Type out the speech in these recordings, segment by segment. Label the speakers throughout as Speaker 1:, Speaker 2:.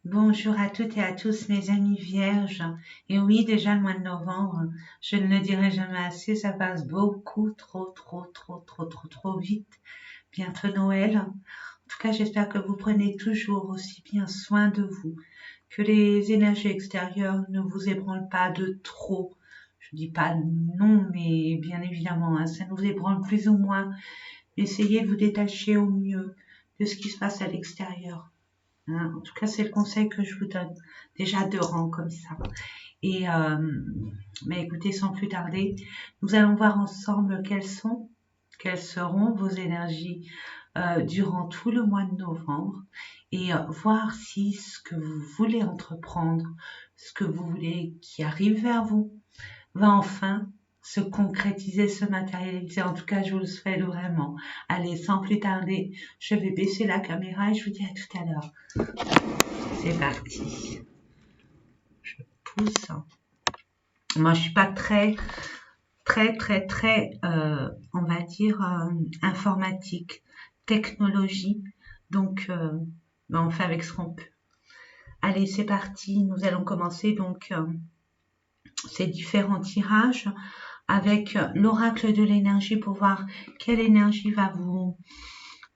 Speaker 1: Bonjour à toutes et à tous mes amis vierges. Et oui, déjà le mois de novembre, je ne le dirai jamais assez, ça passe beaucoup trop vite. Bientôt Noël. En tout cas, j'espère que vous prenez toujours aussi bien soin de vous, que les énergies extérieures ne vous ébranlent pas de trop. Je dis pas non, mais bien évidemment, ça nous ébranle plus ou moins. Essayez de vous détacher au mieux de ce qui se passe à l'extérieur. En tout cas, c'est le conseil que je vous donne. Déjà 2 rangs comme ça. Et mais écoutez, sans plus tarder, nous allons voir ensemble quelles seront vos énergies durant tout le mois de novembre et voir si ce que vous voulez entreprendre, ce que vous voulez qui arrive vers vous, va enfin se concrétiser, se matérialiser. En tout cas, je vous le souhaite vraiment. Allez, sans plus tarder, je vais baisser la caméra et je vous dis à tout à l'heure. C'est parti. Je pousse. Moi, je suis pas très, on va dire, informatique, technologie. Donc, on fait avec ce qu'on peut. Allez, c'est parti. Nous allons commencer donc ces différents tirages avec l'oracle de l'énergie pour voir quelle énergie vous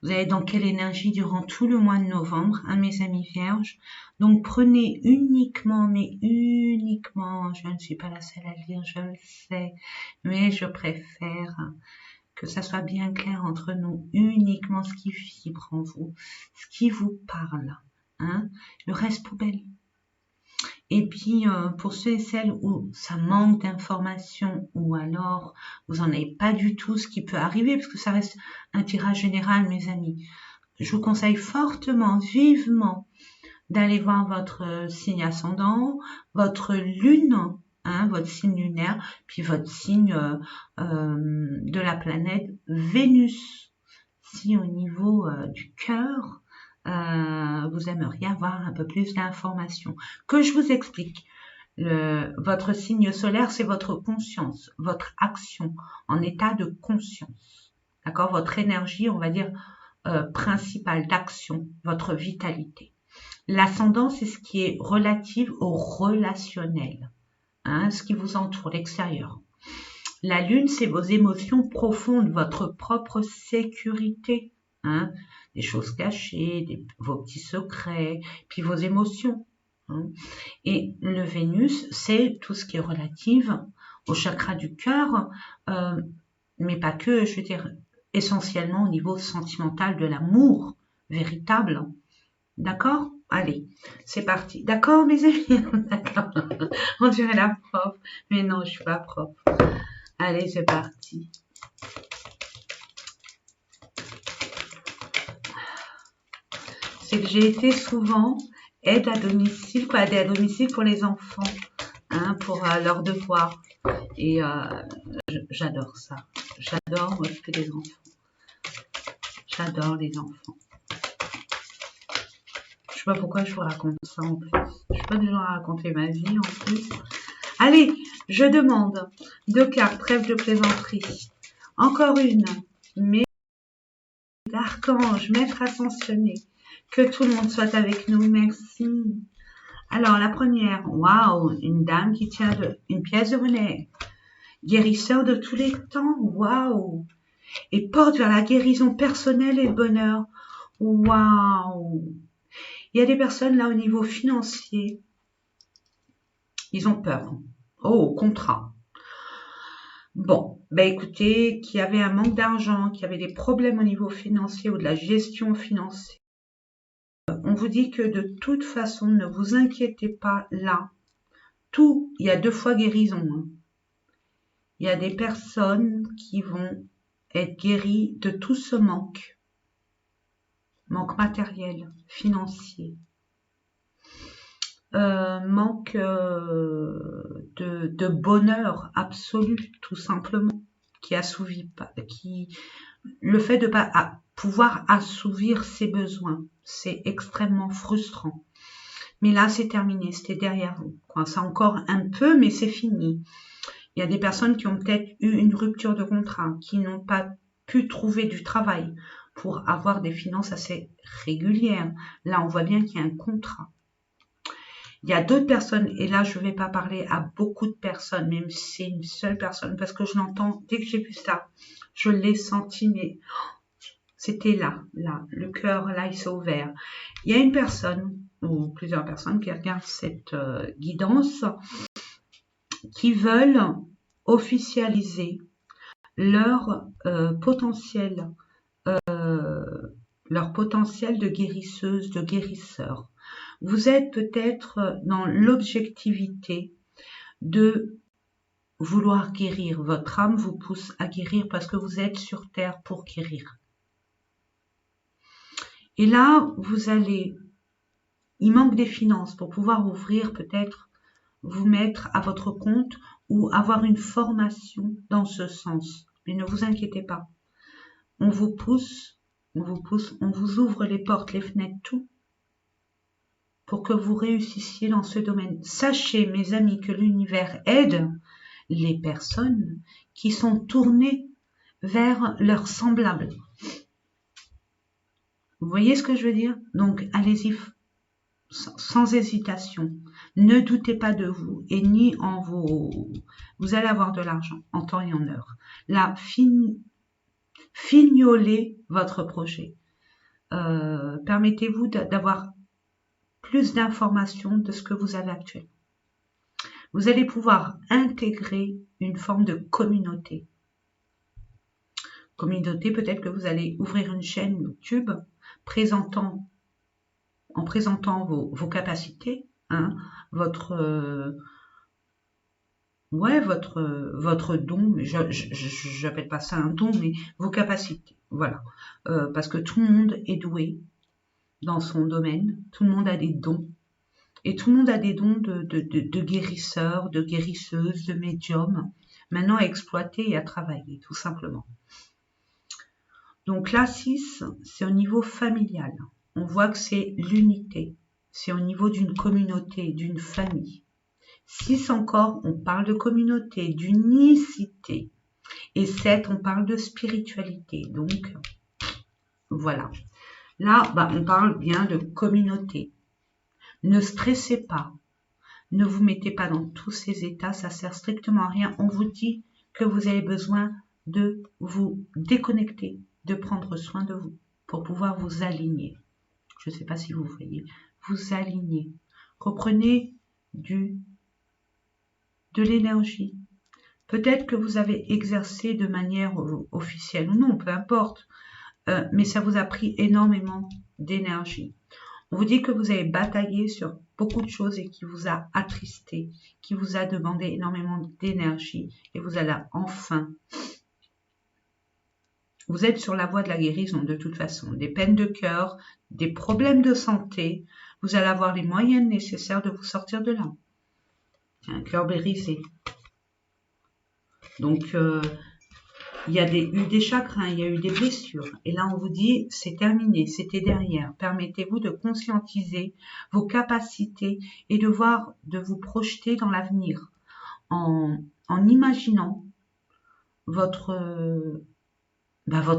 Speaker 1: allez dans quelle énergie durant tout le mois de novembre, mes amis vierges. Donc prenez uniquement, je ne suis pas la seule à le dire, je le sais, mais je préfère que ça soit bien clair entre nous, uniquement ce qui vibre en vous, ce qui vous parle. Le reste poubelle. Et puis, pour ceux et celles où ça manque d'informations ou alors vous n'en avez pas du tout, ce qui peut arriver, parce que ça reste un tirage général, mes amis, je vous conseille fortement, vivement, d'aller voir votre signe ascendant, votre lune, votre signe lunaire, puis votre signe de la planète Vénus. Si au niveau du cœur, vous aimeriez avoir un peu plus d'informations. Que je vous explique. Votre signe solaire, c'est votre conscience, votre action en état de conscience. D'accord? Votre énergie, on va dire, principale d'action, votre vitalité. L'ascendant, c'est ce qui est relatif au relationnel, ce qui vous entoure, l'extérieur. La lune, c'est vos émotions profondes, votre propre sécurité, des choses cachées, vos petits secrets, puis vos émotions. Et le Vénus, c'est tout ce qui est relatif au chakra du cœur, mais pas que, je veux dire, essentiellement au niveau sentimental de l'amour véritable. D'accord? Allez, c'est parti. D'accord, mes amis? D'accord. On dirait la prof. Mais non, je suis pas prof. Allez, c'est parti. C'est que j'ai été souvent aide à domicile pour les enfants, pour leurs devoirs. Et j'adore ça. J'adore m'occuper des enfants. J'adore les enfants. Je sais pas pourquoi je vous raconte ça en plus. Je suis pas du genre à raconter ma vie en plus. Allez, je demande 2 cartes, trêve de plaisanterie. Encore une. Mais l'archange, maître ascensionné. Que tout le monde soit avec nous. Merci. Alors, la première. Waouh, une dame qui tient une pièce de monnaie. Guérisseur de tous les temps. Waouh. Et porte vers la guérison personnelle et le bonheur. Waouh. Il y a des personnes là au niveau financier. Ils ont peur. Oh, contrat. Bon, écoutez, qu'il y avait un manque d'argent, qu'il y avait des problèmes au niveau financier ou de la gestion financière. On vous dit que de toute façon, ne vous inquiétez pas là. Il y a 2 fois guérison. Il y a des personnes qui vont être guéries de tout ce manque matériel, financier, manque de bonheur absolu, tout simplement, qui assouvit pas, le fait de pas pouvoir assouvir ses besoins, c'est extrêmement frustrant. Mais là, c'est terminé, c'était derrière vous. C'est encore un peu, mais c'est fini. Il y a des personnes qui ont peut-être eu une rupture de contrat, qui n'ont pas pu trouver du travail pour avoir des finances assez régulières. Là, on voit bien qu'il y a un contrat. Il y a d'autres personnes, et là je ne vais pas parler à beaucoup de personnes, même si c'est une seule personne, parce que je l'entends, dès que j'ai vu ça, je l'ai senti, mais c'était là, le cœur, là, il s'est ouvert. Il y a une personne, ou plusieurs personnes qui regardent cette guidance, qui veulent officialiser leur potentiel de guérisseuse, de guérisseur. Vous êtes peut-être dans l'objectivité de vouloir guérir. Votre âme vous pousse à guérir parce que vous êtes sur terre pour guérir. Et là, il manque des finances pour pouvoir ouvrir, peut-être vous mettre à votre compte ou avoir une formation dans ce sens. Mais ne vous inquiétez pas. On vous pousse, on vous ouvre les portes, les fenêtres, tout, pour que vous réussissiez dans ce domaine. Sachez, mes amis, que l'univers aide les personnes qui sont tournées vers leurs semblables. Vous voyez ce que je veux dire? Donc, allez-y sans hésitation. Ne doutez pas de vous et ni en vos... Vous allez avoir de l'argent en temps et en heure. Là, fignolez votre projet. Permettez-vous d'avoir plus d'informations de ce que vous avez actuellement. Vous allez pouvoir intégrer une forme de communauté. Communauté, peut-être que vous allez ouvrir une chaîne YouTube en présentant vos capacités, hein, votre don, j'appelle pas ça un don, mais vos capacités, voilà. Parce que tout le monde est doué dans son domaine, tout le monde a des dons, et tout le monde a des dons de guérisseur, de guérisseuse, de médium, maintenant à exploiter et à travailler, tout simplement. Donc là, 6, c'est au niveau familial. On voit que c'est l'unité, c'est au niveau d'une communauté, d'une famille. 6 encore, on parle de communauté, d'unicité. Et 7, on parle de spiritualité. Donc, voilà. Là, on parle bien de communauté. Ne stressez pas. Ne vous mettez pas dans tous ces états, ça sert strictement à rien. On vous dit que vous avez besoin de vous déconnecter, de prendre soin de vous pour pouvoir vous aligner. Je ne sais pas si vous voyez. Vous aligner. Reprenez de l'énergie. Peut-être que vous avez exercé de manière officielle ou non, peu importe, mais ça vous a pris énormément d'énergie. On vous dit que vous avez bataillé sur beaucoup de choses et qui vous a attristé, qui vous a demandé énormément d'énergie et vous allez enfin... Vous êtes sur la voie de la guérison de toute façon, des peines de cœur, des problèmes de santé, vous allez avoir les moyens nécessaires de vous sortir de là. Un cœur brisé. Donc, il y a eu des chagrins, il y a eu des blessures. Et là, on vous dit, c'est terminé, c'était derrière. Permettez-vous de conscientiser vos capacités et de vous projeter dans l'avenir en imaginant votre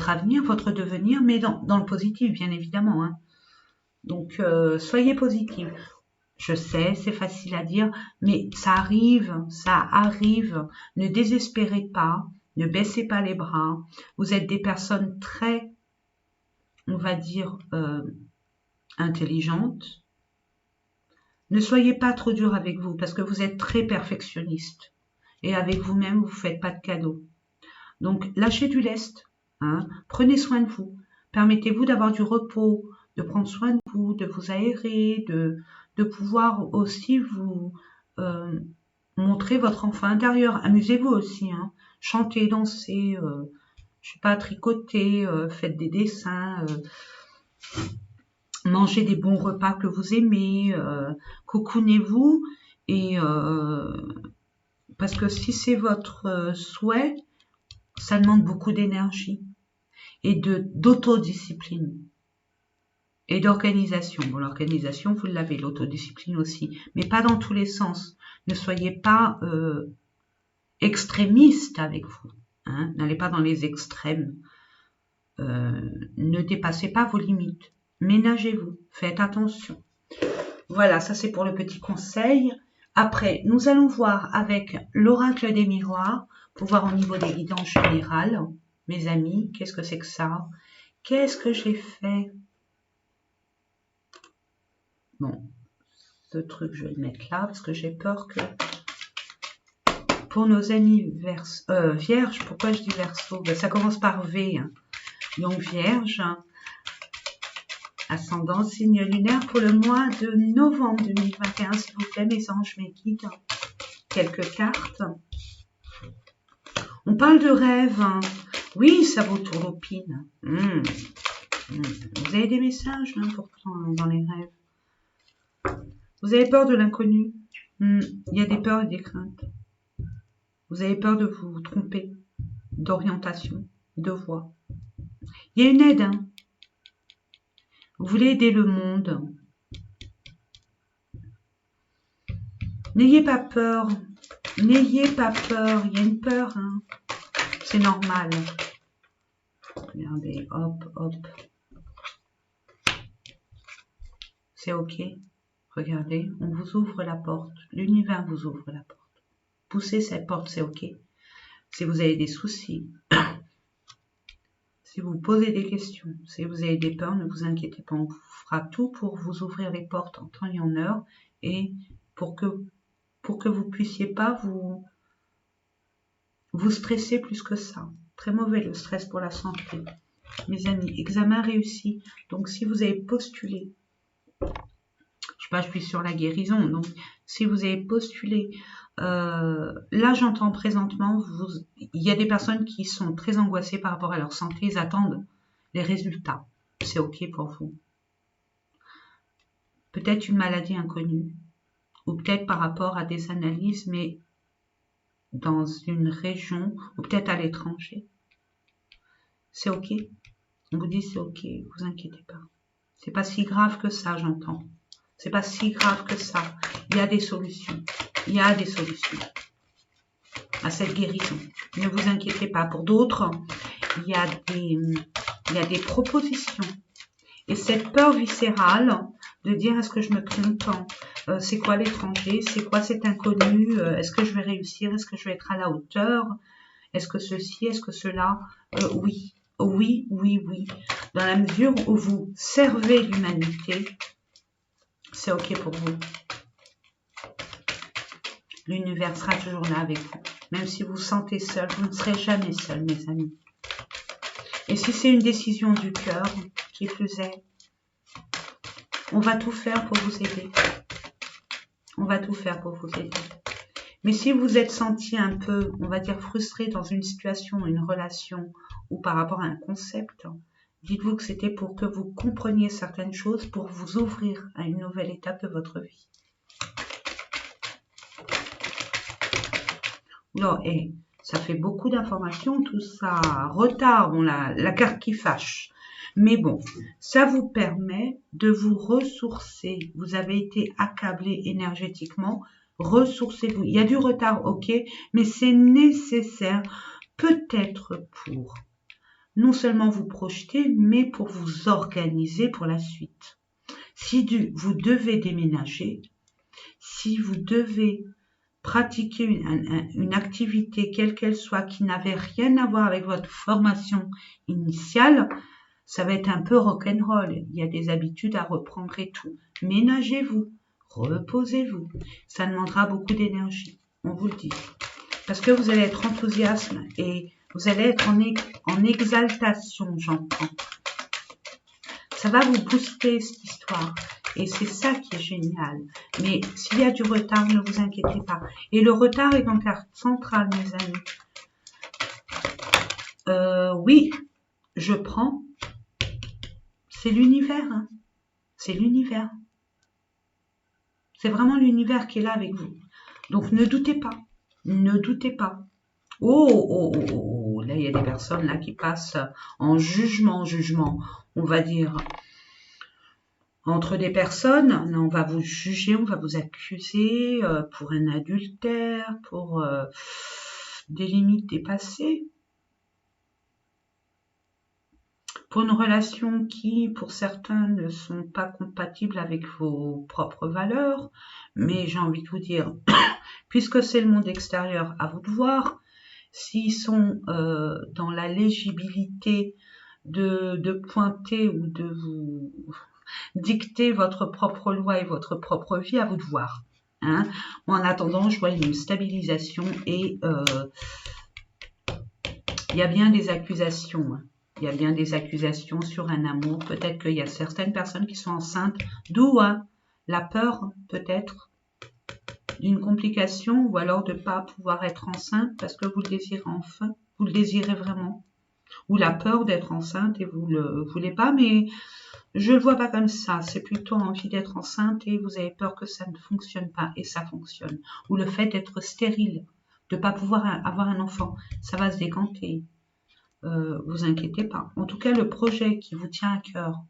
Speaker 1: avenir, votre devenir, mais dans le positif, bien évidemment. Hein. Donc, soyez positif. Je sais, c'est facile à dire, mais ça arrive. Ne désespérez pas, ne baissez pas les bras. Vous êtes des personnes très, on va dire, intelligentes. Ne soyez pas trop dur avec vous, parce que vous êtes très perfectionniste. Et avec vous-même, vous ne faites pas de cadeaux. Donc, lâchez du lest. Hein. Prenez soin de vous. Permettez-vous d'avoir du repos, de prendre soin de vous, de vous aérer, de pouvoir aussi vous montrer votre enfant intérieur. Amusez-vous aussi. Hein. Chantez, dansez, je sais pas, tricotez, faites des dessins, mangez des bons repas que vous aimez, cocoonez-vous. Et parce que si c'est votre souhait, ça demande beaucoup d'énergie et d'autodiscipline et d'organisation. Bon, l'organisation, vous l'avez, l'autodiscipline aussi, mais pas dans tous les sens. Ne soyez pas extrémiste avec vous. Hein. N'allez pas dans les extrêmes. Ne dépassez pas vos limites. Ménagez-vous. Faites attention. Voilà, ça c'est pour le petit conseil. Après, nous allons voir avec l'oracle des miroirs pour voir au niveau des guidances générales. Mes amis, qu'est-ce que c'est que ça? Qu'est-ce que j'ai fait? Bon, ce truc, je vais le mettre là parce que j'ai peur que... Pour nos amis vierges, pourquoi je dis verso? Ben, ça commence par V. Hein. Donc vierge, ascendant, signe lunaire pour le mois de novembre 2021. S'il vous plaît, mes anges, mes guides. Quelques cartes. On parle de rêve. Hein. Oui, ça vous tourlopine. Vous avez des messages hein, pourtant dans les rêves. Vous avez peur de l'inconnu. Il y a des peurs et des craintes. Vous avez peur de vous tromper, d'orientation, de voie. Il y a une aide. Hein. Vous voulez aider le monde. N'ayez pas peur. N'ayez pas peur. Il y a une peur. Hein. C'est normal. Regardez, hop, hop. C'est ok. Regardez, on vous ouvre la porte. L'univers vous ouvre la porte. Poussez cette porte, c'est ok. Si vous avez des soucis, si vous posez des questions, si vous avez des peurs, ne vous inquiétez pas. On fera tout pour vous ouvrir les portes en temps et en heure et pour que vous puissiez pas vous stresser plus que ça. Très mauvais le stress pour la santé. Mes amis, examen réussi. Donc si vous avez postulé, je suis sur la guérison, donc si vous avez postulé, là j'entends présentement, il y a des personnes qui sont très angoissées par rapport à leur santé, ils attendent les résultats, c'est ok pour vous. Peut-être une maladie inconnue, ou peut-être par rapport à des analyses, mais dans une région, ou peut-être à l'étranger. C'est ok, on vous dit c'est ok, vous inquiétez pas. C'est pas si grave que ça, j'entends. C'est pas si grave que ça. Il y a des solutions. Il y a des solutions à cette guérison. Ne vous inquiétez pas. Pour d'autres, il y a des propositions. Et cette peur viscérale de dire est-ce que je me trompe, c'est quoi l'étranger, c'est quoi cet inconnu, est-ce que je vais réussir, est-ce que je vais être à la hauteur, est-ce que ceci, est-ce que cela, oui, oui, oui, oui. Dans la mesure où vous servez l'humanité, c'est ok pour vous. L'univers sera toujours là avec vous. Même si vous vous sentez seul, vous ne serez jamais seul, mes amis. Et si c'est une décision du cœur, qui plus est, on va tout faire pour vous aider. On va tout faire pour vous aider. Mais si vous êtes senti un peu, on va dire, frustré dans une situation, une relation, ou par rapport à un concept, dites-vous que c'était pour que vous compreniez certaines choses, pour vous ouvrir à une nouvelle étape de votre vie. Non, et ça fait beaucoup d'informations, tout ça retarde, bon, la carte qui fâche. Mais bon, ça vous permet de vous ressourcer. Vous avez été accablé énergétiquement, ressourcez-vous. Il y a du retard, ok, mais c'est nécessaire peut-être pour non seulement vous projeter, mais pour vous organiser pour la suite. Si vous devez déménager, si vous devez pratiquer une activité, quelle qu'elle soit, qui n'avait rien à voir avec votre formation initiale, ça va être un peu rock'n'roll. Il y a des habitudes à reprendre et tout. Ménagez-vous, reposez-vous. Ça demandera beaucoup d'énergie, on vous le dit. Parce que vous allez être enthousiaste et vous allez être en exaltation, j'entends. Ça va vous booster cette histoire. Et c'est ça qui est génial. Mais s'il y a du retard, ne vous inquiétez pas. Et le retard est en carte centrale, mes amis. Oui, je prends. C'est l'univers. Hein. C'est l'univers. C'est vraiment l'univers qui est là avec vous. Donc ne doutez pas. Ne doutez pas. Oh, là il y a des personnes là qui passent en jugement. On va dire... Entre des personnes, on va vous juger, on va vous accuser pour un adultère, pour des limites dépassées. Pour une relation qui, pour certains, ne sont pas compatibles avec vos propres valeurs, mais j'ai envie de vous dire, puisque c'est le monde extérieur, à vous de voir, s'ils sont dans la légibilité de pointer ou de vous dicter votre propre loi et votre propre vie, à vous de voir. Hein. En attendant, je vois une stabilisation et il y a bien des accusations. Hein. Il y a bien des accusations sur un amour. Peut-être qu'il y a certaines personnes qui sont enceintes, d'où hein, la peur peut-être d'une complication ou alors de ne pas pouvoir être enceinte parce que vous le désirez enfin, vous le désirez vraiment. Ou la peur d'être enceinte et vous le voulez pas, mais je le vois pas comme ça. C'est plutôt envie d'être enceinte et vous avez peur que ça ne fonctionne pas et ça fonctionne. Ou le fait d'être stérile, de ne pas pouvoir avoir un enfant, ça va se décanter. Vous inquiétez pas. En tout cas, le projet qui vous tient à cœur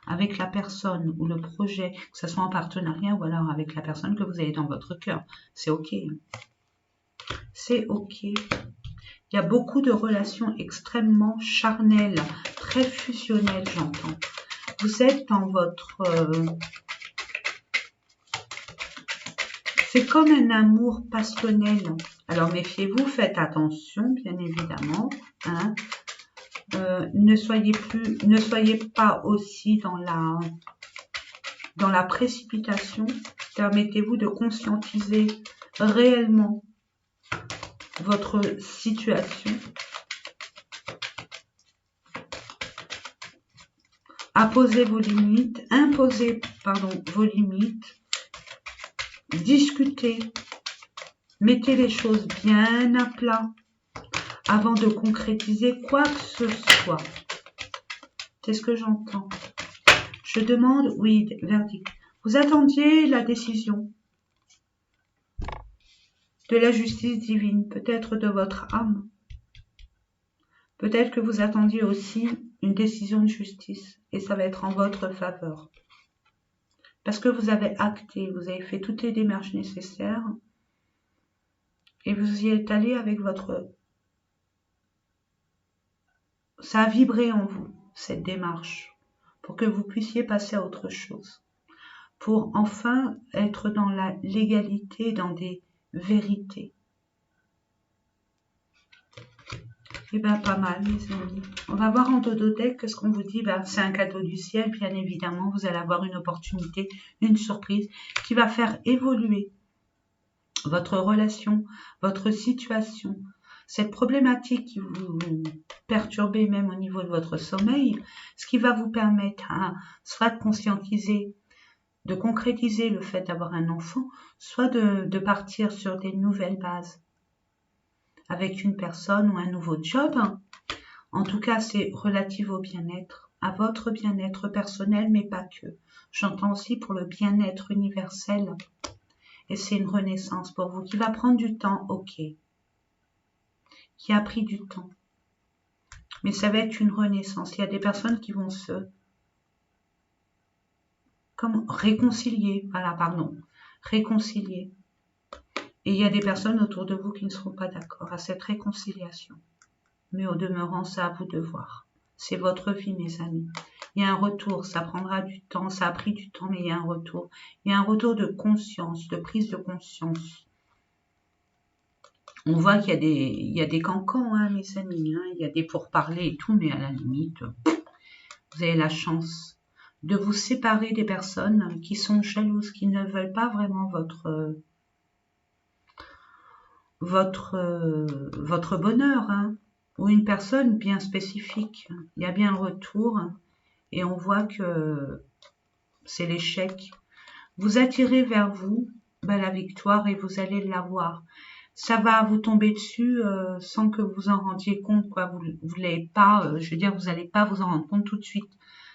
Speaker 1: avec la personne ou le projet, que ce soit en partenariat ou alors avec la personne que vous avez dans votre cœur, c'est ok. C'est ok. Il y a beaucoup de relations extrêmement charnelles, très fusionnelles, j'entends. Vous êtes dans votre... c'est comme un amour passionnel. Alors méfiez-vous, faites attention, bien évidemment. Hein. Ne soyez pas aussi dans la précipitation. Permettez-vous de conscientiser réellement votre situation. Imposez vos limites, vos limites. Discutez. Mettez les choses bien à plat avant de concrétiser quoi que ce soit. C'est ce que j'entends. Je demande, oui, verdict. Vous attendiez la décision de la justice divine, peut-être de votre âme. Peut-être que vous attendiez aussi une décision de justice et ça va être en votre faveur. Parce que vous avez acté, vous avez fait toutes les démarches nécessaires et vous y êtes allé avec votre... Ça a vibré en vous, cette démarche, pour que vous puissiez passer à autre chose. Pour enfin être dans la légalité, dans des vérités. Eh bien, pas mal, mes amis. On va voir en dodothèque que ce qu'on vous dit, ben, c'est un cadeau du ciel, bien évidemment. Vous allez avoir une opportunité, une surprise qui va faire évoluer votre relation, votre situation. Cette problématique qui vous perturbez même au niveau de votre sommeil, ce qui va vous permettre soit de conscientiser, de concrétiser le fait d'avoir un enfant, soit de partir sur des nouvelles bases avec une personne ou un nouveau job. En tout cas, c'est relatif au bien-être, à votre bien-être personnel, mais pas que. J'entends aussi pour le bien-être universel. Et c'est une renaissance pour vous qui va prendre du temps, ok. Qui a pris du temps. Mais ça va être une renaissance. Il y a des personnes qui vont se... réconcilier. Voilà, pardon. Réconcilier. Et il y a des personnes autour de vous qui ne seront pas d'accord à cette réconciliation. Mais au demeurant, c'est à vous de voir. C'est votre vie, mes amis. Il y a un retour, ça prendra du temps, ça a pris du temps, mais il y a un retour. Il y a un retour de conscience, de prise de conscience. On voit qu'il y a des cancans, hein, mes amis. Hein. Il y a des pourparlers et tout, mais à la limite, vous avez la chance de vous séparer des personnes qui sont jalouses, qui ne veulent pas vraiment votre bonheur, hein, ou une personne bien spécifique. Il y a bien un retour et on voit que c'est l'échec. Vous attirez vers vous la victoire et vous allez l'avoir. Ça va vous tomber dessus sans que vous en rendiez compte, quoi. Vous l'avez pas, je veux dire, vous n'allez pas vous en rendre compte tout de suite.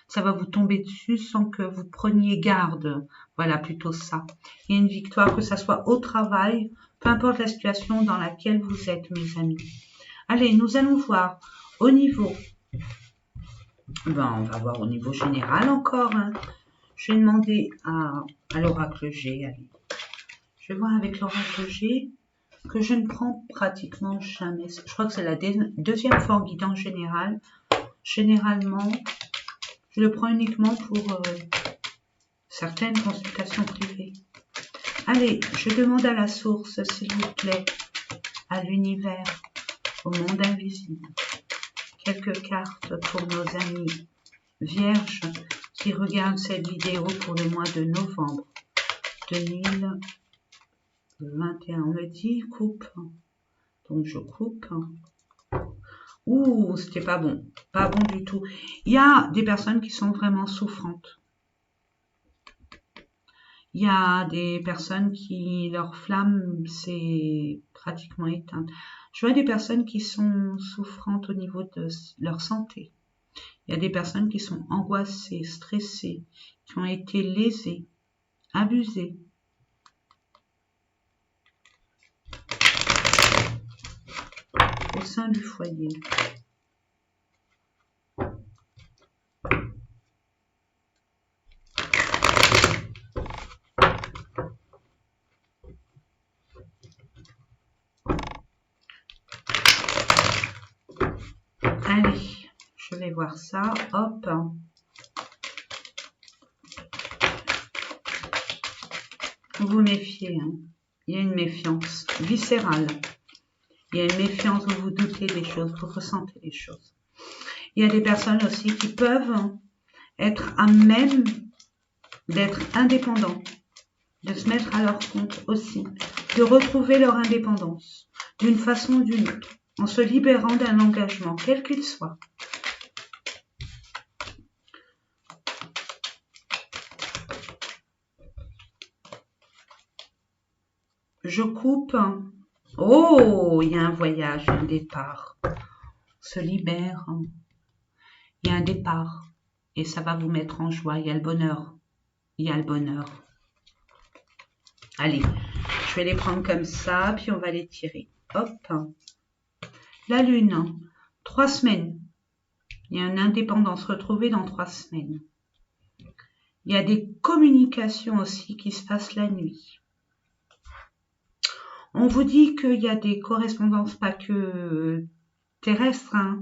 Speaker 1: Ça va vous tomber dessus sans que vous preniez garde. Voilà, plutôt ça. Il y a une victoire, que ça soit au travail, peu importe la situation dans laquelle vous êtes, mes amis. Allez, nous allons voir au niveau... on va voir au niveau général encore. Hein. Je vais demander à l'oracle G. Allez. Je vais voir avec l'oracle G que je ne prends pratiquement jamais. Je crois que c'est la deuxième fois en guidance générale. Généralement, je le prends uniquement pour certaines consultations privées. Allez, je demande à la source, s'il vous plaît, à l'univers, au monde invisible, quelques cartes pour nos amis vierges qui regardent cette vidéo pour le mois de novembre 2021. On me dit coupe, donc je coupe. Ouh, c'était pas bon, pas bon du tout. Il y a des personnes qui sont vraiment souffrantes. Il y a des personnes qui, leur flamme s'est pratiquement éteinte. Je vois des personnes qui sont souffrantes au niveau de leur santé. Il y a des personnes qui sont angoissées, stressées, qui ont été lésées, abusées. Au sein du foyer. Allez, je vais voir ça. Hop. Vous vous méfiez. Hein. Il y a une méfiance viscérale. Il y a une méfiance où vous doutez des choses, vous ressentez les choses. Il y a des personnes aussi qui peuvent être à même d'être indépendants, de se mettre à leur compte aussi, de retrouver leur indépendance d'une façon ou d'une autre, en se libérant d'un engagement, quel qu'il soit. Je coupe. Oh, il y a un voyage, un départ. On se libère. Il y a un départ. Et ça va vous mettre en joie. Il y a le bonheur. Il y a le bonheur. Allez, je vais les prendre comme ça, puis on va les tirer. Hop. La lune. 3 semaines. Il y a une indépendance retrouvée dans 3 semaines. Il y a des communications aussi qui se passent la nuit. On vous dit qu'il y a des correspondances, pas que terrestres, hein,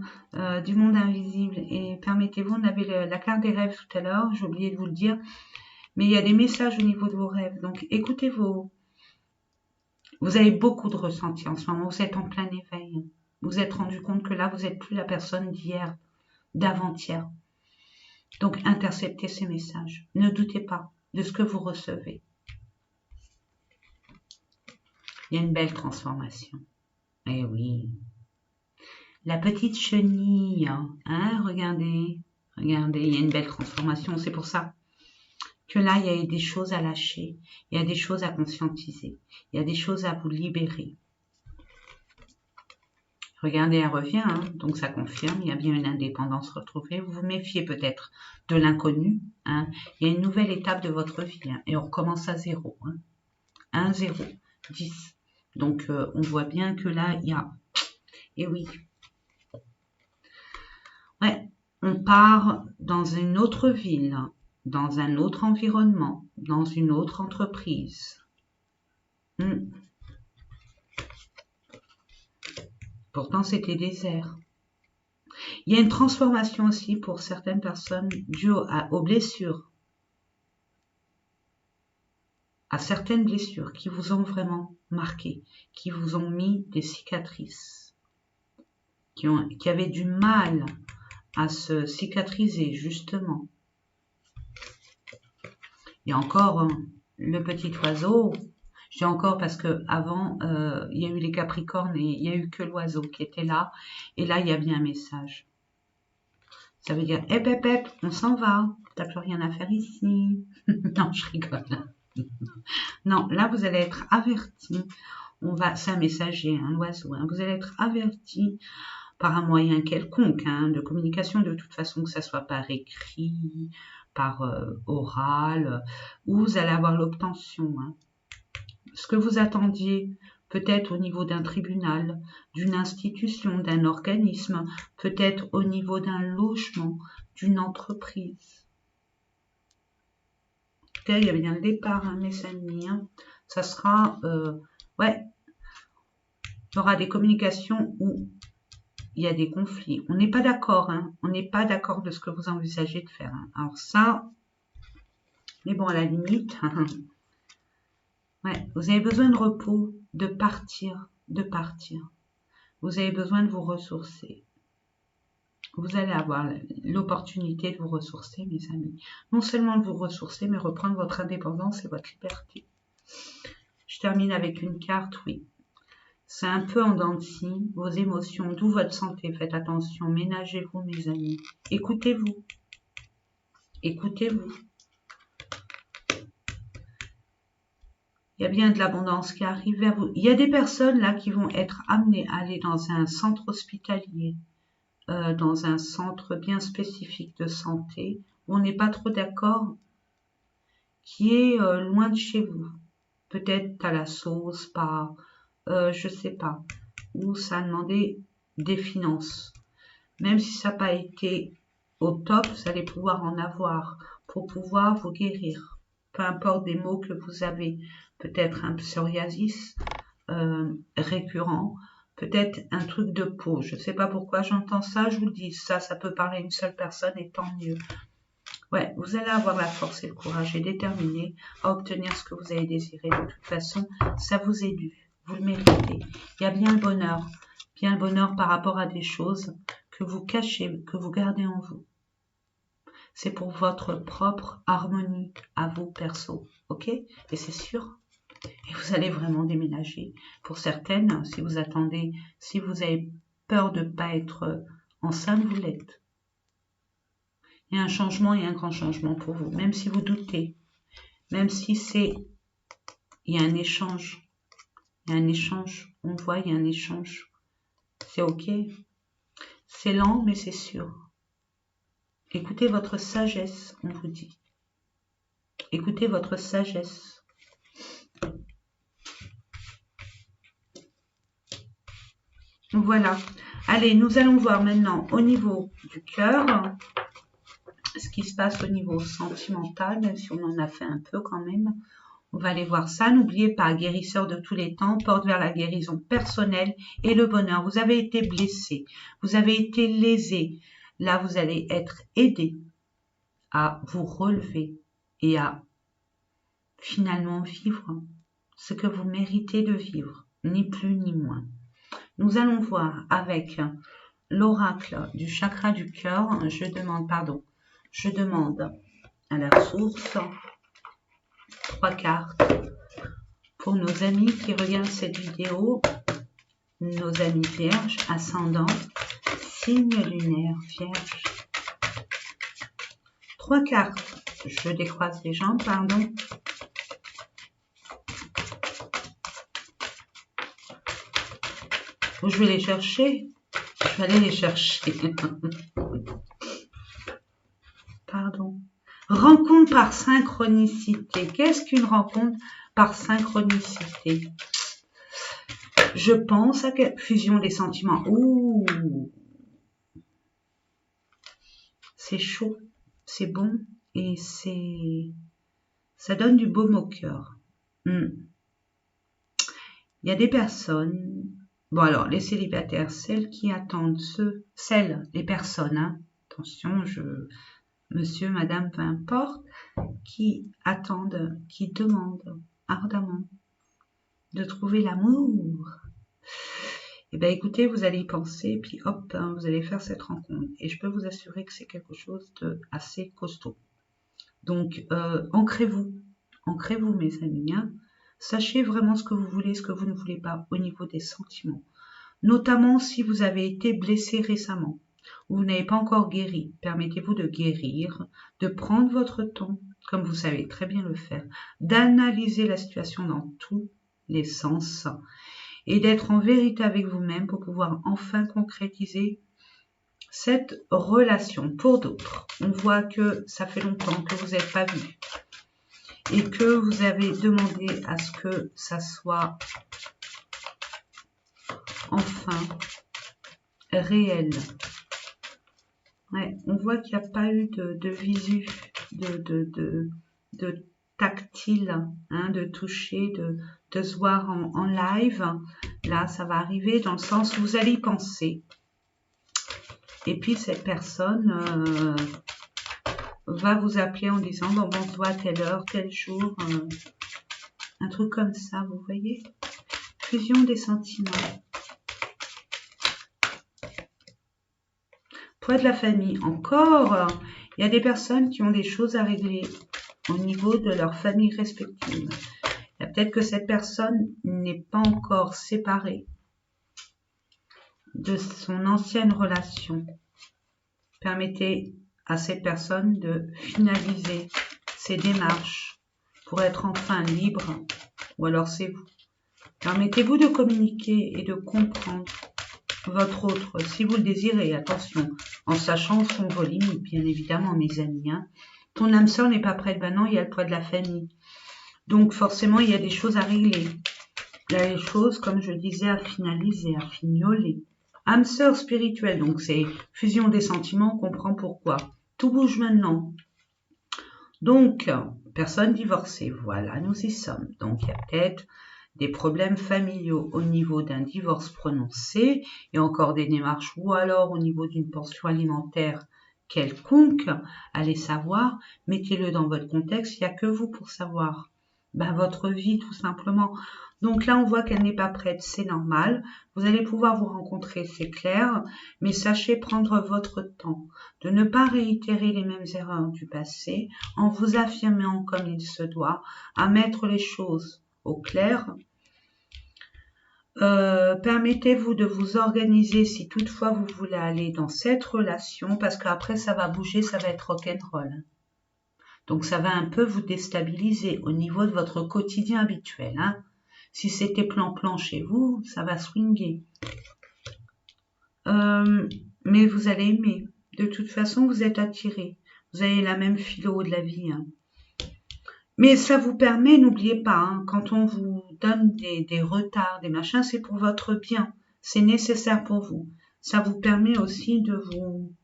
Speaker 1: du monde invisible. Et permettez-vous, on avait la carte des rêves tout à l'heure, j'ai oublié de vous le dire. Mais il y a des messages au niveau de vos rêves. Donc écoutez vous avez beaucoup de ressentis en ce moment. Vous êtes en plein éveil. Vous vous êtes rendu compte que là, vous n'êtes plus la personne d'hier, d'avant-hier. Donc interceptez ces messages. Ne doutez pas de ce que vous recevez. Il y a une belle transformation. Eh oui. La petite chenille, hein, regardez, regardez, il y a une belle transformation. C'est pour ça que là, il y a des choses à lâcher, il y a des choses à conscientiser, il y a des choses à vous libérer. Regardez, elle revient, hein, donc ça confirme, il y a bien une indépendance retrouvée. Vous vous méfiez peut-être de l'inconnu. Hein. Il y a une nouvelle étape de votre vie, hein, et on recommence à 0. Hein. 1, 0, 10. Donc, on voit bien que là, il y a... Et oui. Ouais, on part dans une autre ville, dans un autre environnement, dans une autre entreprise. Pourtant, c'était désert. Il y a une transformation aussi pour certaines personnes due aux blessures. À certaines blessures qui vous ont vraiment marqué, qui vous ont mis des cicatrices, qui avaient du mal à se cicatriser, justement. Il y a encore le petit oiseau. Je dis encore parce que avant, il y a eu les Capricornes et il n'y a eu que l'oiseau qui était là. Et là, il y a bien un message. Ça veut dire, hep, hep, hep, on s'en va. T'as plus rien à faire ici. Non, je rigole. Non, là, vous allez être averti. C'est un messager, un oiseau. Hein. Vous allez être averti par un moyen quelconque de communication, de toute façon, que ça soit par écrit, par oral, où vous allez avoir l'obtention. Hein. Ce que vous attendiez, peut-être au niveau d'un tribunal, d'une institution, d'un organisme, peut-être au niveau d'un logement, d'une entreprise. Il y a bien le départ, mes amis. Hein. Ça sera, ouais, il y aura des communications où il y a des conflits. On n'est pas d'accord, hein. On n'est pas d'accord de ce que vous envisagez de faire. Hein. Alors ça, mais bon, à la limite, ouais, vous avez besoin de repos, de partir, de partir. Vous avez besoin de vous ressourcer. Vous allez avoir l'opportunité de vous ressourcer, mes amis. Non seulement de vous ressourcer, mais reprendre votre indépendance et votre liberté. Je termine avec une carte, oui. C'est un peu en dents de scie, vos émotions, d'où votre santé. Faites attention, ménagez-vous, mes amis. Écoutez-vous. Écoutez-vous. Il y a bien de l'abondance qui arrive vers vous. Il y a des personnes là qui vont être amenées à aller dans un centre hospitalier, dans un centre bien spécifique de santé, où on n'est pas trop d'accord, qui est loin de chez vous. Peut-être à la sauce, pas, je sais pas, où ça a demandé des finances. Même si ça n'a pas été au top, vous allez pouvoir en avoir pour pouvoir vous guérir. Peu importe des maux que vous avez, peut-être un psoriasis récurrent, peut-être un truc de peau. Je ne sais pas pourquoi j'entends ça, je vous le dis, ça peut parler à une seule personne et tant mieux. Ouais, vous allez avoir la force et le courage et déterminé à obtenir ce que vous avez désiré. De toute façon, ça vous est dû. Vous le méritez. Il y a bien le bonheur par rapport à des choses que vous cachez, que vous gardez en vous. C'est pour votre propre harmonie à vous perso, ok? Et c'est sûr. Et vous allez vraiment déménager. Pour certaines, si vous attendez, si vous avez peur de ne pas être enceinte, vous l'êtes. Il y a un changement et un grand changement pour vous, même si vous doutez, même si il y a un échange, on voit, il y a un échange, c'est ok, c'est lent, mais c'est sûr. Écoutez votre sagesse, on vous dit. Écoutez votre sagesse. Voilà. Allez, nous allons voir maintenant au niveau du cœur, ce qui se passe au niveau sentimental, même si on en a fait un peu quand même. On va aller voir ça. N'oubliez pas, guérisseur de tous les temps, porte vers la guérison personnelle et le bonheur. Vous avez été blessé, vous avez été lésé. Là, vous allez être aidé à vous relever et à finalement vivre ce que vous méritez de vivre, ni plus ni moins. Nous allons voir avec l'oracle du chakra du cœur. Je demande à la source 3 cartes pour nos amis qui regardent cette vidéo, nos amis vierges, ascendant, signe lunaire vierge. 3 cartes. Je décroise les jambes, pardon. Je vais les chercher. Je vais aller les chercher. Pardon. Rencontre par synchronicité. Qu'est-ce qu'une rencontre par synchronicité? Je pense à fusion des sentiments. Ouh, c'est chaud, c'est bon et ça donne du baume au cœur. Il y a des personnes. Bon alors, les célibataires, celles qui attendent les personnes, hein, attention, monsieur, madame, peu importe, qui attendent, qui demandent ardemment de trouver l'amour. Eh bien écoutez, vous allez y penser, puis hop, hein, vous allez faire cette rencontre. Et je peux vous assurer que c'est quelque chose de assez costaud. Donc, ancrez-vous mes amis, hein. Sachez vraiment ce que vous voulez, ce que vous ne voulez pas au niveau des sentiments. Notamment si vous avez été blessé récemment, ou vous n'avez pas encore guéri. Permettez-vous de guérir, de prendre votre temps, comme vous savez très bien le faire, d'analyser la situation dans tous les sens et d'être en vérité avec vous-même pour pouvoir enfin concrétiser cette relation. Pour d'autres, on voit que ça fait longtemps que vous n'êtes pas vu et que vous avez demandé à ce que ça soit enfin réel. Ouais, on voit qu'il n'y a pas eu de visu, de tactile, hein, de toucher, de se voir en live. Là, ça va arriver dans le sens où vous allez y penser. Et puis cette personne va vous appeler en disant bon, on se voit à telle heure, tel jour, un truc comme ça, vous voyez. Fusion des sentiments. Poids de la famille. Encore, il y a des personnes qui ont des choses à régler au niveau de leur famille respective. Il y a peut-être que cette personne n'est pas encore séparée de son ancienne relation. Permettez à cette personne de finaliser ses démarches pour être enfin libre, ou alors c'est vous. Permettez-vous de communiquer et de comprendre votre autre, si vous le désirez, attention, en sachant son vos limites, bien évidemment, mes amis. Hein. Ton âme sœur n'est pas prête, ben non, il y a le poids de la famille. Donc forcément, il y a des choses à régler. Il y a des choses, comme je disais, à finaliser, à fignoler. Âme sœur spirituelle, donc c'est fusion des sentiments, on comprend pourquoi. Tout bouge maintenant. Donc, personne divorcée, voilà, nous y sommes. Donc, il y a peut-être des problèmes familiaux au niveau d'un divorce prononcé et encore des démarches ou alors au niveau d'une pension alimentaire quelconque. Allez savoir, mettez-le dans votre contexte, il n'y a que vous pour savoir. Ben, votre vie, tout simplement. Donc là, on voit qu'elle n'est pas prête, c'est normal. Vous allez pouvoir vous rencontrer, c'est clair, mais sachez prendre votre temps, de ne pas réitérer les mêmes erreurs du passé, en vous affirmant comme il se doit, à mettre les choses au clair. Permettez-vous de vous organiser si toutefois vous voulez aller dans cette relation, parce qu'après ça va bouger, ça va être rock'n'roll. Donc ça va un peu vous déstabiliser au niveau de votre quotidien habituel. Hein. Si c'était plan-plan chez vous, ça va swinguer. Mais vous allez aimer. De toute façon, vous êtes attirés. Vous avez la même philo de la vie. Hein. Mais ça vous permet, n'oubliez pas, hein, quand on vous donne des retards, des machins, c'est pour votre bien. C'est nécessaire pour vous. Ça vous permet aussi de vous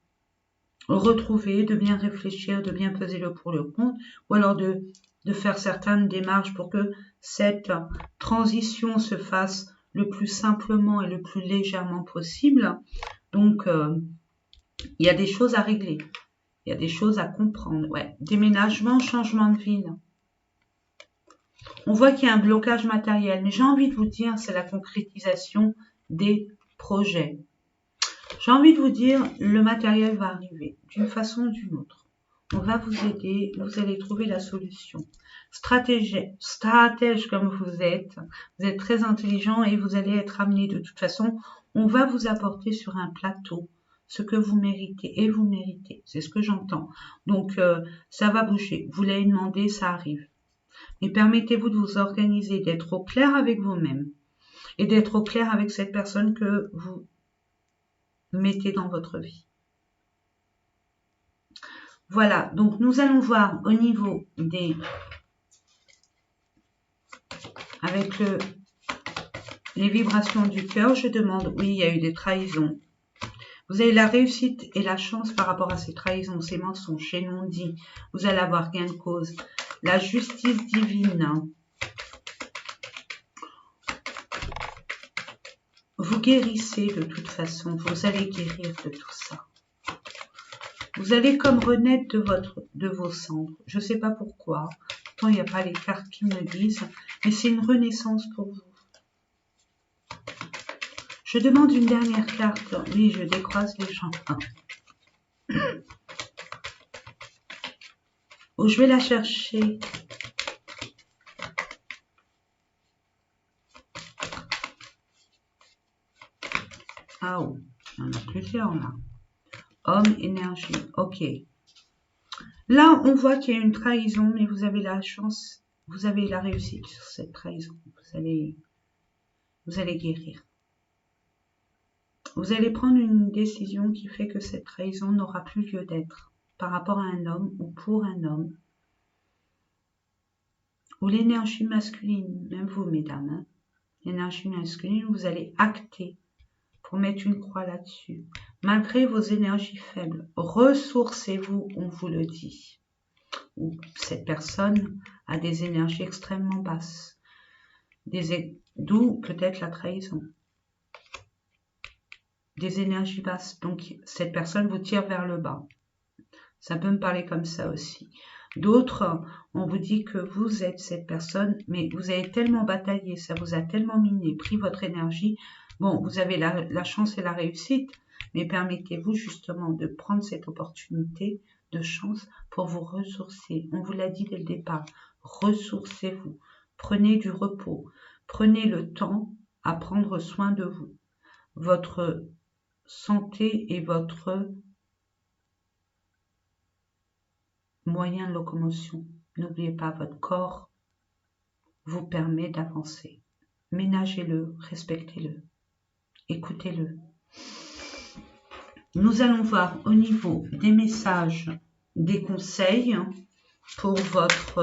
Speaker 1: retrouver, de bien réfléchir, de bien peser le pour le contre, ou alors de faire certaines démarches pour que cette transition se fasse le plus simplement et le plus légèrement possible. Donc, il y a des choses à régler. Il y a des choses à comprendre. Ouais. Déménagement, changement de ville. On voit qu'il y a un blocage matériel, mais j'ai envie de vous dire, c'est la concrétisation des projets. J'ai envie de vous dire, le matériel va arriver d'une façon ou d'une autre. On va vous aider, vous allez trouver la solution. Stratège comme vous êtes très intelligent et vous allez être amené de toute façon. On va vous apporter sur un plateau ce que vous méritez et vous méritez. C'est ce que j'entends. Donc, ça va bouger. Vous l'avez demandé, ça arrive. Mais permettez-vous de vous organiser, d'être au clair avec vous-même et d'être au clair avec cette personne que vous mettez dans votre vie. Voilà, donc nous allons voir au niveau des... avec les vibrations du cœur, je demande, oui, il y a eu des trahisons. Vous avez la réussite et la chance par rapport à ces trahisons, ces mensonges, ces non-dits. Vous allez avoir gain de cause. La justice divine. Vous guérissez de toute façon. Vous allez guérir de tout ça. Vous allez comme renaître de vos cendres. Je ne sais pas pourquoi. Pourtant, il n'y a pas les cartes qui me le disent. Mais c'est une renaissance pour vous. Je demande une dernière carte. Oui, je décroise les gens. Oh, je vais la chercher. Ah, oh, il y en a plusieurs là. Homme, énergie. Ok. Là, on voit qu'il y a une trahison, mais vous avez la chance, vous avez la réussite sur cette trahison. Vous allez guérir. Vous allez prendre une décision qui fait que cette trahison n'aura plus lieu d'être par rapport à un homme ou pour un homme. Ou l'énergie masculine, même vous, mesdames, hein, l'énergie masculine, vous allez acter pour mettre une croix là-dessus. Malgré vos énergies faibles, ressourcez-vous, on vous le dit. Ou cette personne a des énergies extrêmement basses, d'où peut-être la trahison. des énergies basses. Donc, cette personne vous tire vers le bas. Ça peut me parler comme ça aussi. D'autres, on vous dit que vous êtes cette personne, mais vous avez tellement bataillé, ça vous a tellement miné, pris votre énergie. Bon, vous avez la chance et la réussite, mais permettez-vous justement de prendre cette opportunité de chance pour vous ressourcer. On vous l'a dit dès le départ, ressourcez-vous, prenez du repos, prenez le temps à prendre soin de vous. Votre santé et votre moyen de locomotion. N'oubliez pas, votre corps vous permet d'avancer. Ménagez-le, respectez-le, écoutez-le. Nous allons voir au niveau des messages, des conseils pour votre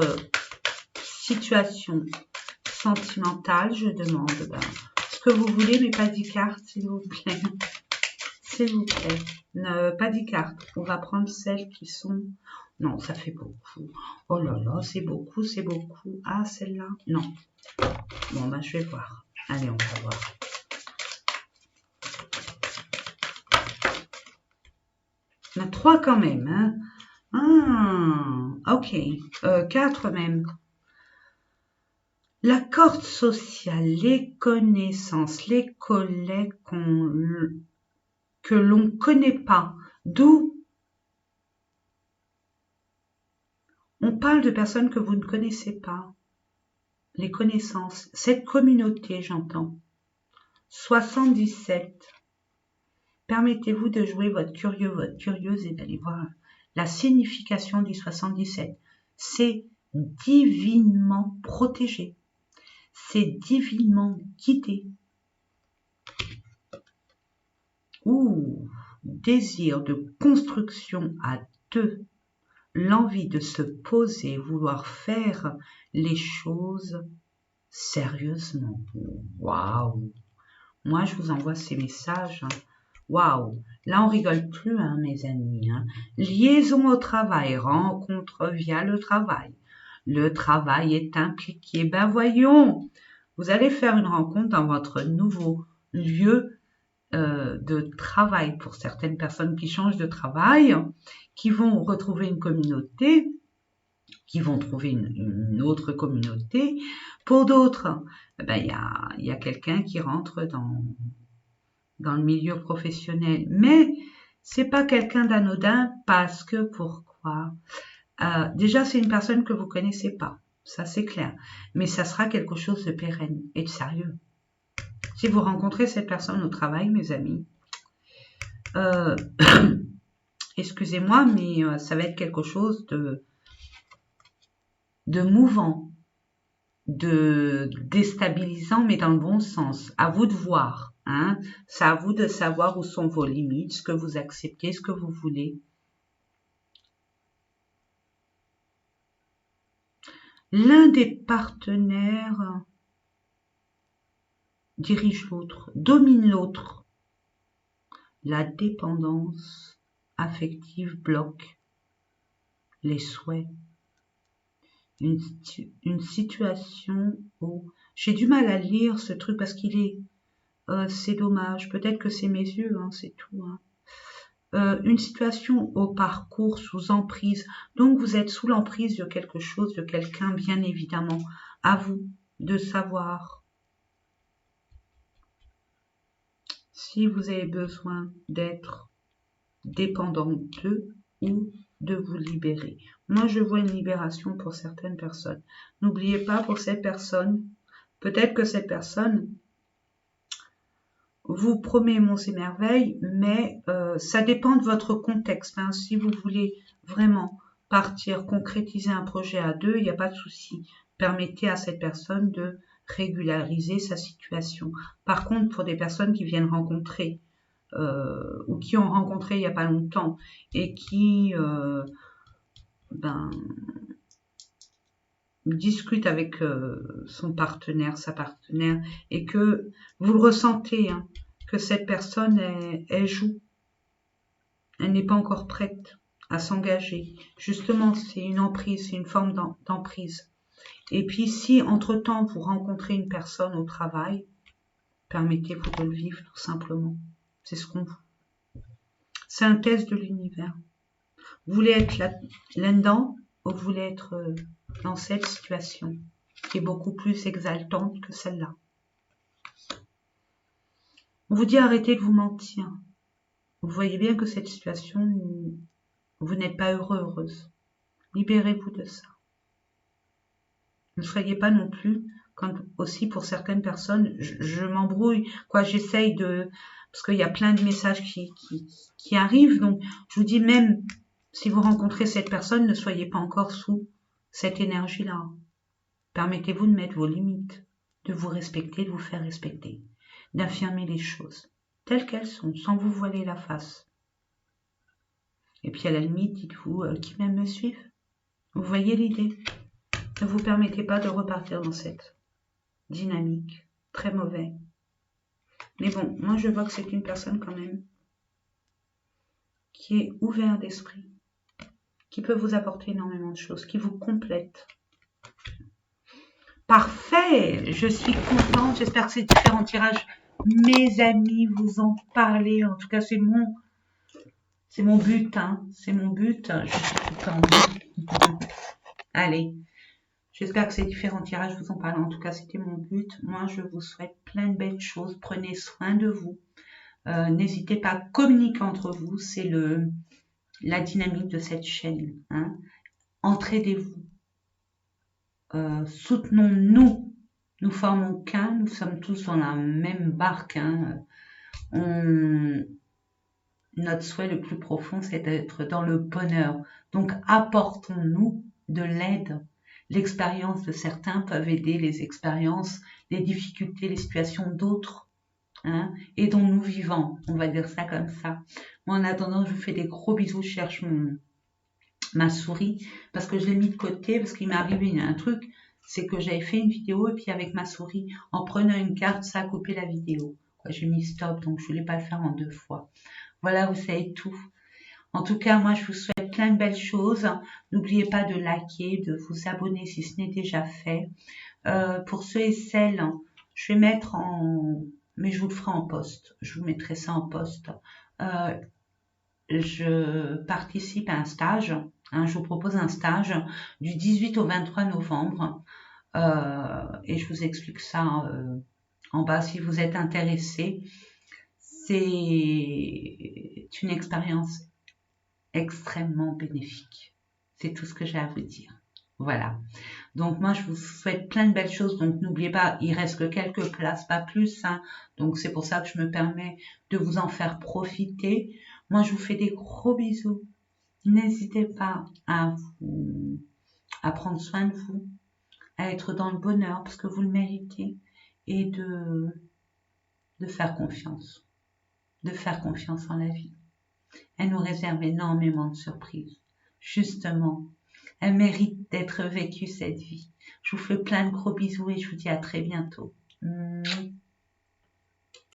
Speaker 1: situation sentimentale. Je demande ce que vous voulez, mais pas 10 cartes, s'il vous plaît. S'il vous plaît. Pas 10 cartes. On va prendre celles qui sont... Non, ça fait beaucoup. Oh là là, c'est beaucoup, c'est beaucoup. Ah, celle-là, non. Bon, bah, je vais voir. Allez, on va voir. Il y en a 3 quand même, hein. Ah, ok. 4 même. La corde sociale, les connaissances, les collègues que l'on ne connaît pas. D'où on parle de personnes que vous ne connaissez pas. Les connaissances, cette communauté, j'entends. 77. Permettez-vous de jouer votre curieux, votre curieuse et d'aller voir la signification du 77. C'est divinement protégé. C'est divinement guidé. Ouh, désir de construction à deux. L'envie de se poser, vouloir faire les choses sérieusement. Waouh! Moi, je vous envoie ces messages. Waouh! Là, on rigole plus, hein, mes amis. Hein. Liaison au travail, rencontre via le travail. Le travail est impliqué. Ben voyons, vous allez faire une rencontre dans votre nouveau lieu de travail pour certaines personnes qui changent de travail, qui vont retrouver une communauté, qui vont trouver une autre communauté. Pour d'autres, ben, y a quelqu'un qui rentre dans le milieu professionnel. Mais c'est pas quelqu'un d'anodin parce que pourquoi déjà, c'est une personne que vous connaissez pas. Ça, c'est clair. Mais ça sera quelque chose de pérenne et de sérieux. Si vous rencontrez cette personne au travail, mes amis, excusez-moi, mais ça va être quelque chose de mouvant, de déstabilisant, mais dans le bon sens. À vous de voir. Hein. C'est à vous de savoir où sont vos limites, ce que vous acceptez, ce que vous voulez. L'un des partenaires dirige l'autre, domine l'autre. La dépendance affective bloque les souhaits. Une situation où... J'ai du mal à lire ce truc parce qu'il est... c'est dommage, peut-être que c'est mes yeux, hein, c'est tout. Hein. Une situation au parcours sous emprise. Donc vous êtes sous l'emprise de quelque chose, de quelqu'un, bien évidemment. À vous de savoir si vous avez besoin d'être dépendant d'eux ou de vous libérer. Moi, je vois une libération pour certaines personnes. N'oubliez pas, pour cette personne, peut-être que cette personne vous promet monts et merveilles, mais ça dépend de votre contexte. Hein. Si vous voulez vraiment partir, concrétiser un projet à deux, il n'y a pas de souci. Permettez à cette personne de régulariser sa situation. Par contre, pour des personnes qui viennent rencontrer ou qui ont rencontré il n'y a pas longtemps et qui discute avec son partenaire, sa partenaire, et que vous le ressentez, hein, que cette personne, elle joue. Elle n'est pas encore prête à s'engager. Justement, c'est une emprise, c'est une forme d'emprise. Et puis, si entre-temps, vous rencontrez une personne au travail, permettez-vous de le vivre tout simplement. C'est ce qu'on... C'est un test de l'univers. Vous voulez être là-dedans ou vous voulez être dans cette situation qui est beaucoup plus exaltante que celle-là. On vous dit arrêtez de vous mentir. Vous voyez bien que cette situation, vous n'êtes pas heureux, heureuse. Libérez-vous de ça. Ne soyez pas non plus, comme aussi pour certaines personnes, je m'embrouille, quoi, j'essaye de... Parce qu'il y a plein de messages qui arrivent, donc je vous dis même, si vous rencontrez cette personne, ne soyez pas encore sous cette énergie-là. Permettez-vous de mettre vos limites, de vous respecter, de vous faire respecter, d'affirmer les choses telles qu'elles sont, sans vous voiler la face. Et puis à la limite, dites-vous qui même me suivre. Vous voyez l'idée? Ne vous permettez pas de repartir dans cette dynamique très mauvaise. Mais bon, moi je vois que c'est une personne quand même qui est ouverte d'esprit, qui peut vous apporter énormément de choses, qui vous complète. Parfait, je suis contente, j'espère que ces différents tirages, mes amis, vous en parlez, en tout cas c'est mon but, hein. C'est mon but, je suis contente. Allez, j'espère que ces différents tirages vous en parlent, en tout cas c'était mon but. Moi je vous souhaite plein de belles choses, prenez soin de vous, n'hésitez pas à communiquer entre vous, c'est la dynamique de cette chaîne, hein. Entraidez-vous. Soutenons-nous, nous formons qu'un, nous sommes tous dans la même barque, hein. Notre souhait le plus profond, c'est d'être dans le bonheur. Donc, apportons-nous de l'aide. L'expérience de certains peuvent aider les expériences, les difficultés, les situations d'autres, hein. Aidons-nous vivants, on va dire ça comme ça. Moi, en attendant, je vous fais des gros bisous, je cherche ma souris, parce que je l'ai mis de côté, parce qu'il m'est arrivé un truc, c'est que j'avais fait une vidéo, et puis avec ma souris, en prenant une carte, ça a coupé la vidéo. J'ai mis stop, donc je voulais pas le faire en 2 fois. Voilà, vous savez tout. En tout cas, moi, je vous souhaite plein de belles choses. N'oubliez pas de liker, de vous abonner si ce n'est déjà fait. Pour ceux et celles, je vais mettre mais je vous le ferai en post. Je vous mettrai ça en post. Je participe à un stage, hein, je vous propose un stage du 18 au 23 novembre et je vous explique ça en bas si vous êtes intéressé. C'est une expérience extrêmement bénéfique. C'est tout ce que j'ai à vous dire. Voilà. Donc moi, je vous souhaite plein de belles choses. Donc n'oubliez pas, il reste que quelques places, pas plus, hein. Donc c'est pour ça que je me permets de vous en faire profiter. Moi, je vous fais des gros bisous. N'hésitez pas à prendre soin de vous, à être dans le bonheur parce que vous le méritez et de faire confiance. De faire confiance en la vie. Elle nous réserve énormément de surprises. Justement, elle mérite d'être vécue cette vie. Je vous fais plein de gros bisous et je vous dis à très bientôt.